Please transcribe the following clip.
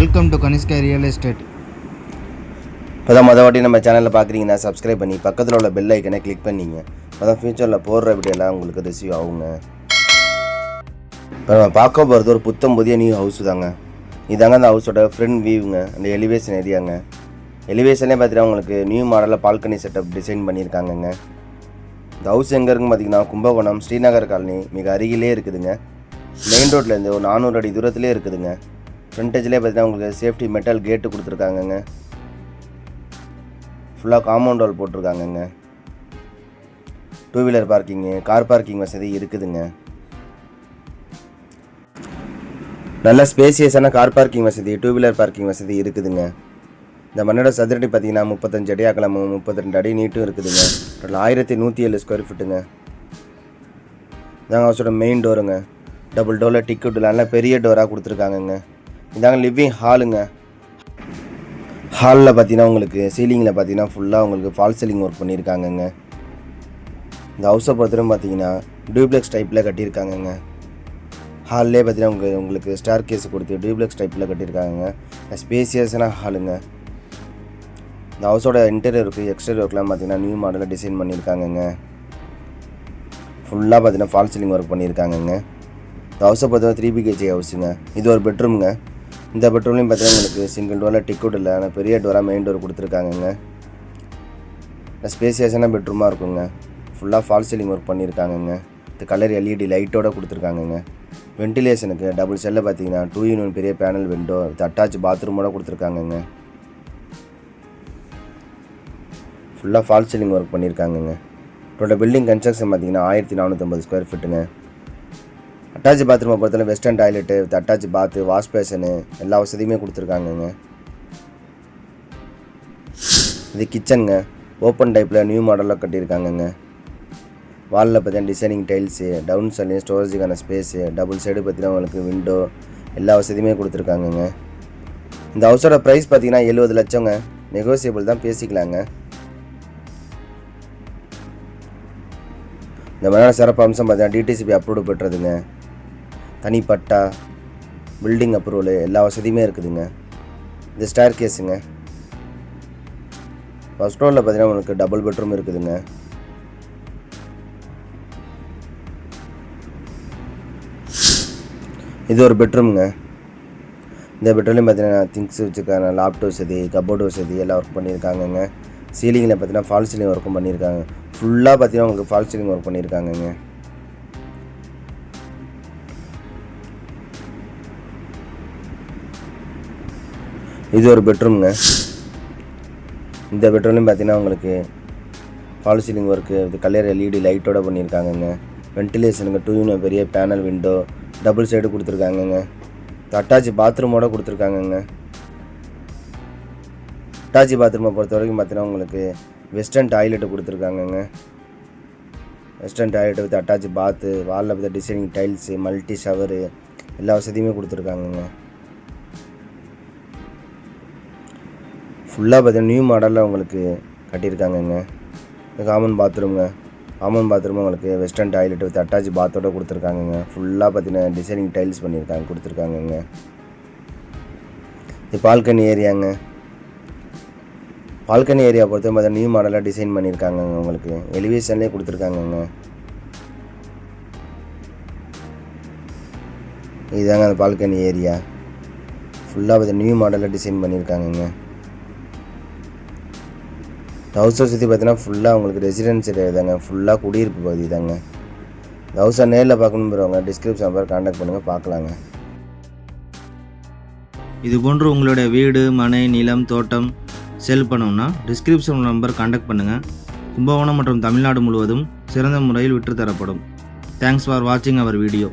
Welcome to Kanishka real estate. இப்போ தான் வாட்டி நம்ம சேனலில் பார்க்குறீங்கன்னா சப்ஸ்கிரைப் பண்ணி பக்கத்தில் உள்ள பெல் ஐக்கனை கிளிக் பண்ணிங்க. அப்போ தான் ஃப்யூச்சரில் போடுற வீடியோலாம் உங்களுக்கு ரிசீவ் ஆகுங்க. இப்போ நம்ம பார்க்க போகிறது ஒரு புதிய நியூ ஹவுஸ் தாங்க. இதாங்க அந்த ஹவுஸோட ஃப்ரண்ட் வியூங்க, அந்த எலிவேஷன் ஏரியாங்க. எலிவேஷன்லேயே பார்த்தீங்கன்னா உங்களுக்கு நியூ மாடலில் பால்கனி செட்டப் டிசைன் பண்ணியிருக்காங்கங்க. இந்த ஹவுஸ் எங்கே இருக்குன்னு பார்த்தீங்கன்னா கும்பகோணம் ஸ்ரீநகர் காலனி மிக அருகிலே இருக்குதுங்க. மெயின் ரோட்லேருந்து ஒரு 400 அடி தூரத்துலேயே இருக்குதுங்க. ஃப்ரண்டேஜ்லேயே பார்த்தீங்கன்னா உங்களுக்கு சேஃப்டி மெட்டல் கேட்டு கொடுத்துருக்காங்கங்க. ஃபுல்லாக காம்பவுண்ட் வால் போட்டிருக்காங்கங்க. 2 வீலர் பார்க்கிங்கு, கார் பார்க்கிங் வசதி இருக்குதுங்க. நல்ல ஸ்பேசியஸான கார் பார்க்கிங் வசதி, 2 வீலர் பார்க்கிங் வசதி இருக்குதுங்க. இந்த மண்ணோட சதுரடி பார்த்தீங்கன்னா 35 அடி அகலமும் 32 அடி நீட்டும் இருக்குதுங்க. 1107 ஸ்கொயர் ஃபீட்டுங்க. இதாங்க ஹவுஸோட மெயின் டோருங்க. டபுள் டோரில் டிக்கெட் நல்ல பெரிய டோராக கொடுத்துருக்காங்கங்க. இதாங்க லிவிங் ஹாலுங்க. ஹாலில் பார்த்தீங்கன்னா உங்களுக்கு சீலிங்கில் பார்த்தீங்கன்னா ஃபுல்லாக உங்களுக்கு ஃபால் சீலிங் ஒர்க் பண்ணியிருக்காங்கங்க. இந்த ஹவுஸை பொறுத்தவரைக்கும் பார்த்தீங்கன்னா டியூப்ளெக்ஸ் டைப்பில் கட்டியிருக்காங்கங்க. ஹால்லே பார்த்தீங்கன்னா உங்களுக்கு ஸ்டார் கேஸ் கொடுத்து டியூப்ளெக்ஸ் டைப்பில் கட்டியிருக்காங்க. ஸ்பேசியஸான ஹாலுங்க. இந்த ஹவுஸோட இன்டீரியருக்கு எக்ஸ்டீரியர் ஒர்க்லாம் பார்த்தீங்கன்னா நியூ மாடலில் டிசைன் பண்ணியிருக்காங்கங்க. ஃபுல்லாக பார்த்தீங்கன்னா ஃபால் சீலிங் ஒர்க் பண்ணியிருக்காங்கங்க. இந்த ஹவுஸை பார்த்தீங்கன்னா 3 BHK ஹவுஸுங்க. இது ஒரு பெட்ரூம்ங்க. இந்த பெட்ரூம்லையும் பார்த்தீங்கன்னா உங்களுக்கு சிங்கிள் டோரில் டிக்கெட் இல்லை, ஆனால் பெரிய டோராக மெயின் டோர் கொடுத்துருக்காங்கங்க. ஸ்பேசியஸான பெட்ரூமாக இருக்குங்க. ஃபுல்லாக ஃபால் சீலிங் ஒர்க் பண்ணியிருக்காங்கங்க. இந்த கலர் LED லைட்டோடு கொடுத்துருக்காங்கங்க. வென்டிலேஷனுக்கு டபுள் செல்லில் பார்த்தீங்கன்னா 2-in-1 பெரிய பேனல் விண்டோ வித் அட்டாச் பாத்ரூமோடு கொடுத்துருக்காங்கங்க. ஃபுல்லாக ஃபால் சீலிங் ஒர்க் பண்ணியிருக்காங்கங்க. டோட்டல் பில்டிங் கன்ஸ்ட்ரக்ஷன் பார்த்தீங்கன்னா 1450 ஸ்கொயர் ஃபீட்டுங்க. அட்டாச் பாத்ரூமை பொறுத்தவரை western toilet with attach bath, wash basin எல்லா வசதியுமே கொடுத்துருக்காங்கங்க. இது கிச்சனுங்க. ஓப்பன் டைப்பில் நியூ மாடலில் கட்டியிருக்காங்கங்க. வாலில் பார்த்தீங்கன்னா டிசைனிங் டைல்ஸு, டவுன் சைட்லேயும் ஸ்டோரேஜுக்கான ஸ்பேஸு, டபுள் சைடு பார்த்தீங்கன்னா உங்களுக்கு விண்டோ எல்லா வசதியுமே கொடுத்துருக்காங்கங்க. இந்த ஹவுஸோட ப்ரைஸ் பார்த்தீங்கன்னா 70 லட்சங்க. நெகோசியபிள் தான், பேசிக்கலாங்க. இந்த மாதிரியான சிறப்பு அம்சம் பார்த்தீங்கன்னா DTCP அப்ரூவ் பெற்றதுங்க. தனிப்பட்டா, பில்டிங் அப்ரூவல் எல்லா வசதியுமே இருக்குதுங்க. இது ஸ்டேர் கேஸுங்க. ஃபர்ஸ்ட் ஃப்ளோரில் பார்த்தீங்கன்னா உங்களுக்கு டபுள் பெட்ரூம் இருக்குதுங்க. இது ஒரு பெட்ரூம்ங்க. இந்த பெட்ரூம்லையும் பார்த்தீங்கன்னா திங்ஸ் வச்சுருக்காங்க, லேப்டாப் வசதி, கபோர்டு வசதி எல்லாம் ஒர்க் பண்ணியிருக்காங்கங்க. சீலிங்கில் பார்த்தீங்கன்னா ஃபால் சீலிங் ஒர்க்கும் பண்ணியிருக்காங்க. ஃபுல்லாக பார்த்தீங்கன்னா உங்களுக்கு ஃபால் சீலிங் ஒர்க் பண்ணியிருக்காங்கங்க. இது ஒரு பெட்ரூம்ங்க. இந்த பெட்ரூம்லையும் பார்த்தீங்கன்னா உங்களுக்கு ஃபால் சீலிங் ஒர்க்கு இது கலர் LED லைட்டோடு பண்ணியிருக்காங்கங்க. வென்டிலேஷனுக்கு 2-in-1 பெரிய பேனல் விண்டோ டபுள் சைடு கொடுத்துருக்காங்கங்க. அட்டாச் பாத்ரூமோடு கொடுத்துருக்காங்கங்க. அட்டாச் பாத்ரூமை பொறுத்த வரைக்கும் பார்த்தீங்கன்னா உங்களுக்கு வெஸ்டர்ன் டாய்லெட்டு கொடுத்துருக்காங்கங்க. Western toilet with attach bath, வாலில் பார்த்து டிசைனிங் டைல்ஸு, மல்டி ஷவரு எல்லா வசதியுமே கொடுத்துருக்காங்கங்க. ஃபுல்லாக பார்த்தீங்கன்னா நியூ மாடலில் உங்களுக்கு கட்டியிருக்காங்கங்க. காமன் பாத்ரூம்ங்க. காமன் பாத்ரூம் உங்களுக்கு வெஸ்டர்ன் டாய்லெட் வித் அட்டாச் பாத்தோடு கொடுத்துருக்காங்கங்க. ஃபுல்லாக பார்த்தீங்கன்னா டிசைனிங் டைல்ஸ் கொடுத்துருக்காங்கங்க. இது பால்கனி ஏரியாங்க. பால்கனி ஏரியா பொறுத்த பார்த்தீங்கன்னா நியூ மாடலாக டிசைன் பண்ணியிருக்காங்கங்க. உங்களுக்கு எலிவேஷன்லேயே கொடுத்துருக்காங்கங்க. இதுதாங்க அந்த பால்கனி ஏரியா. ஃபுல்லாக பார்த்தீங்கன்னா நியூ மாடலில் டிசைன் பண்ணியிருக்காங்கங்க. ஹவுஸை சுற்றி பார்த்தீங்கன்னா ஃபுல்லாக உங்களுக்கு ரெசிடென்சி தாங்க. ஃபுல்லாக குடியிருப்பு பகுதி தாங்க. இந்த ஹவுஸை நேரில் பார்க்கணுங்கிறவங்க டிஸ்கிரிப்ஷன் நம்பர் கான்டாக்ட் பண்ணுங்கள், பார்க்கலாங்க. இது போன்று உங்களுடைய வீடு, மனை, நிலம், தோட்டம் செல் பண்ணோம்னா டிஸ்கிரிப்ஷன் நம்பர் கான்டாக்ட் பண்ணுங்கள். கும்பகோணம் மற்றும் தமிழ்நாடு முழுவதும் சிறந்த முறையில் விற்று தரப்படும். தேங்க்ஸ் ஃபார் வாட்சிங் அவர் வீடியோ.